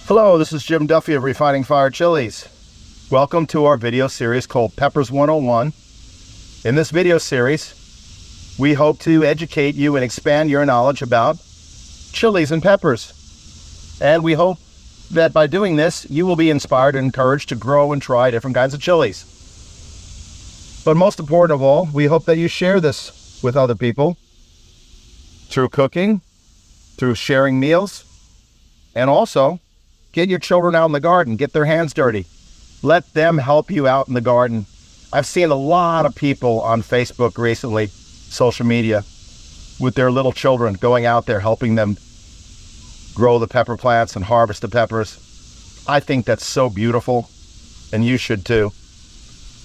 Hello, this is Jim Duffy of Refining Fire Chiles. Welcome to our video series called Peppers 101. In this video series, we hope to educate you and expand your knowledge about chilies and peppers. And we hope that by doing this, you will be inspired and encouraged to grow and try different kinds of chilies. But most important of all, we hope that you share this with other people through cooking, through sharing meals, and also get your children out in the garden, get their hands dirty. Let them help you out in the garden. I've seen a lot of people on Facebook recently, social media, with their little children going out there helping them grow the pepper plants and harvest the peppers. I think that's so beautiful, and you should too.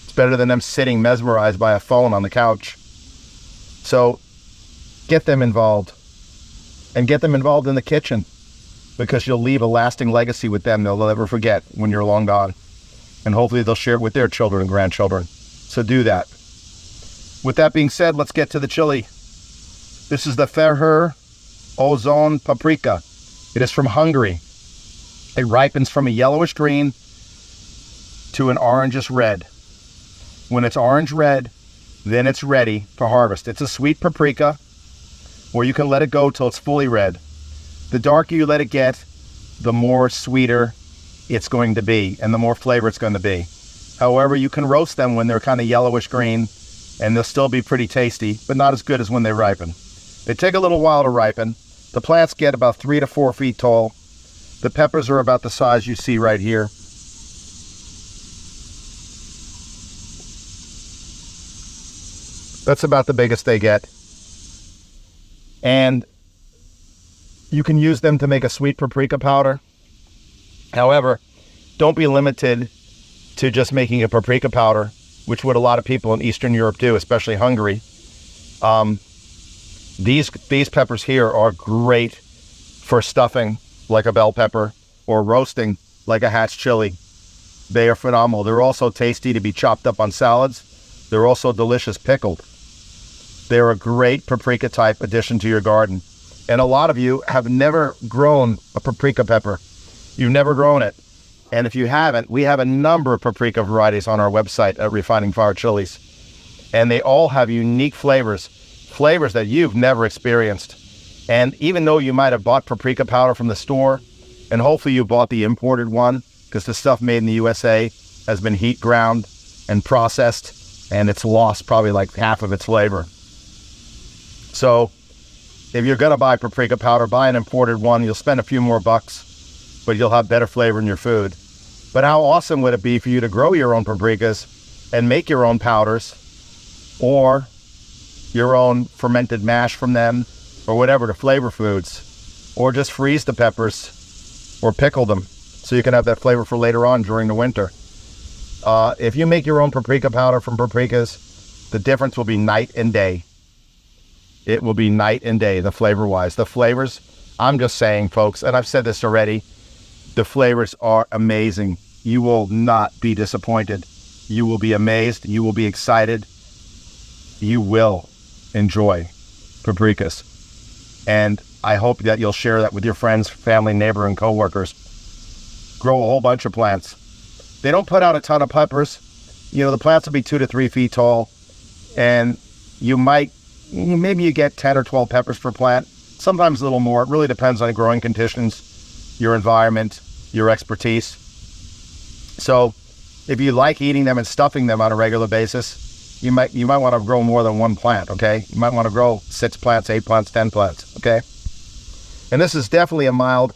It's better than them sitting mesmerized by a phone on the couch. So get them involved, and get them involved in the kitchen, because you'll leave a lasting legacy with them they'll never forget when you're long gone. And hopefully they'll share it with their children and grandchildren. So do that. With that being said, let's get to the chili. This is the Feher Ozon paprika. It is from Hungary. It ripens from a yellowish green to an orangish red. When it's orange red, then it's ready for harvest. It's a sweet paprika, or you can let it go till it's fully red. The darker you let it get, the more sweeter it's going to be, and the more flavor it's going to be. However, you can roast them when they're kind of yellowish green, and they'll still be pretty tasty, but not as good as when they ripen. They take a little while to ripen. The plants get about 3 to 4 feet tall. The peppers are about the size you see right here. That's about the biggest they get. And you can use them to make a sweet paprika powder. However, don't be limited to just making a paprika powder, which what a lot of people in Eastern Europe do, especially Hungary. These peppers here are great for stuffing like a bell pepper or roasting like a hatch chili. They are phenomenal. They're also tasty to be chopped up on salads. They're also delicious pickled. They're a great paprika type addition to your garden. And a lot of you have never grown a paprika pepper. You've never grown it. And if you haven't, we have a number of paprika varieties on our website at Refining Fire Chiles. And they all have unique flavors that you've never experienced. And even though you might have bought paprika powder from the store, and hopefully you bought the imported one, because the stuff made in the USA has been heat ground and processed, and it's lost probably like half of its flavor. So if you're going to buy paprika powder, buy an imported one. You'll spend a few more bucks, but you'll have better flavor in your food. But how awesome would it be for you to grow your own paprikas and make your own powders, or your own fermented mash from them, or whatever, to flavor foods, or just freeze the peppers or pickle them so you can have that flavor for later on during the winter. If you make your own paprika powder from paprikas, the difference will be night and day. It will be night and day, the flavor-wise. The flavors, I'm just saying, folks, and I've said this already, the flavors are amazing. You will not be disappointed. You will be amazed. You will be excited. You will enjoy paprikas. And I hope that you'll share that with your friends, family, neighbor, and coworkers. Grow a whole bunch of plants. They don't put out a ton of peppers. You know, the plants will be 2 to 3 feet tall, and maybe you get 10 or 12 peppers per plant, sometimes a little more. It really depends on the growing conditions, your environment, your expertise. So if you like eating them and stuffing them on a regular basis, you might want to grow more than one plant, okay? You might want to grow 6 plants, 8 plants, 10 plants, okay? And this is definitely a mild,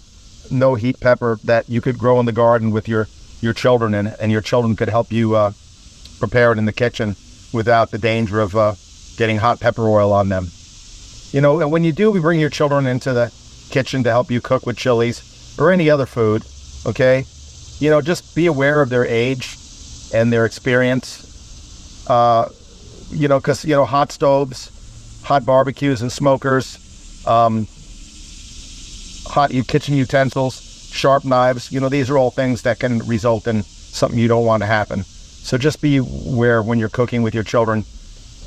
no heat pepper that you could grow in the garden with your children, and your children could help you prepare it in the kitchen without the danger of getting hot pepper oil on them. You know, and when you do, we bring your children into the kitchen to help you cook with chilies or any other food, okay? You know, just be aware of their age and their experience. You know, because, you know, hot stoves, hot barbecues and smokers, hot kitchen utensils, sharp knives, you know, these are all things that can result in something you don't want to happen. So just be aware when you're cooking with your children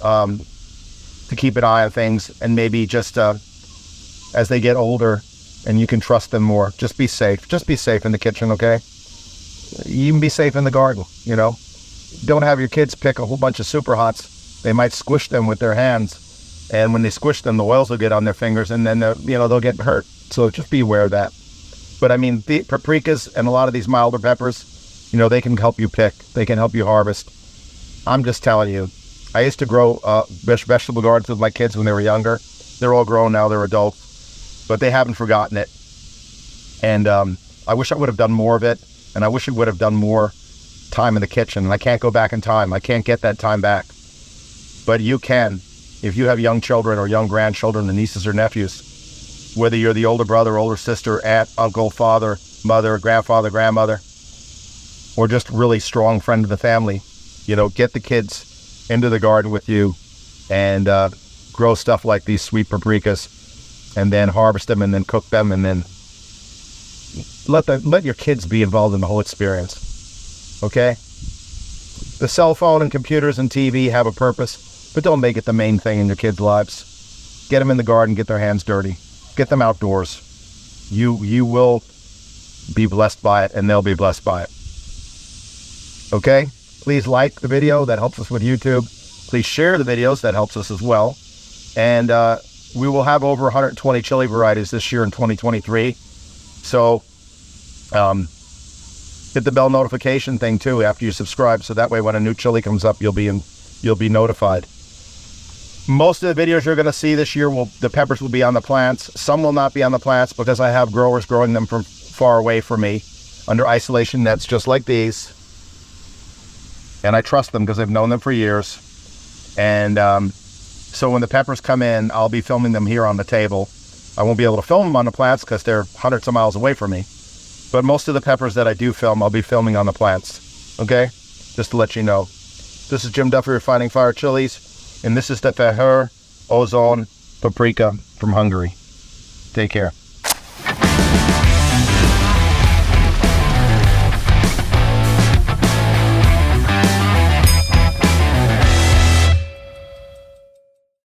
to keep an eye on things, and maybe just as they get older, and you can trust them more. Just be safe. Just be safe in the kitchen, okay? You can be safe in the garden, you know? Don't have your kids pick a whole bunch of super hots. They might squish them with their hands, and when they squish them, the oils will get on their fingers, and then they'll get hurt. So just be aware of that. But I mean, the paprikas and a lot of these milder peppers, they can help you pick. They can help you harvest. I'm just telling you. I used to grow vegetable gardens with my kids when they were younger. They're all grown now. They're adults, but they haven't forgotten it. And I wish I would have done more of it, and I wish I would have done more time in the kitchen. And I can't go back in time. I can't get that time back. But you can. If you have young children or young grandchildren, and nieces or nephews, whether you're the older brother, older sister, aunt, uncle, father, mother, grandfather, grandmother, or just really strong friend of the family, get the kids into the garden with you and grow stuff like these sweet paprikas, and then harvest them and then cook them, and then let your kids be involved in the whole experience. Okay? The cell phone and computers and TV have a purpose, but don't make it the main thing in your kids' lives. Get them in the garden, get their hands dirty, get them outdoors. You will be blessed by it, and they'll be blessed by it. Okay? Please like the video. That helps us with YouTube. Please share the videos. That helps us as well. And we will have over 120 chili varieties this year in 2023. So hit the bell notification thing too after you subscribe, so that way when a new chili comes up, you'll be notified. Most of the videos you're going to see this year, the peppers will be on the plants. Some will not be on the plants because I have growers growing them from far away from me under isolation nets just like these. And I trust them because I've known them for years. And so when the peppers come in, I'll be filming them here on the table. I won't be able to film them on the plants because they're hundreds of miles away from me. But most of the peppers that I do film, I'll be filming on the plants. Okay? Just to let you know. This is Jim Duffy Refining Fire Chilies. And this is the Feher Ozon paprika from Hungary. Take care.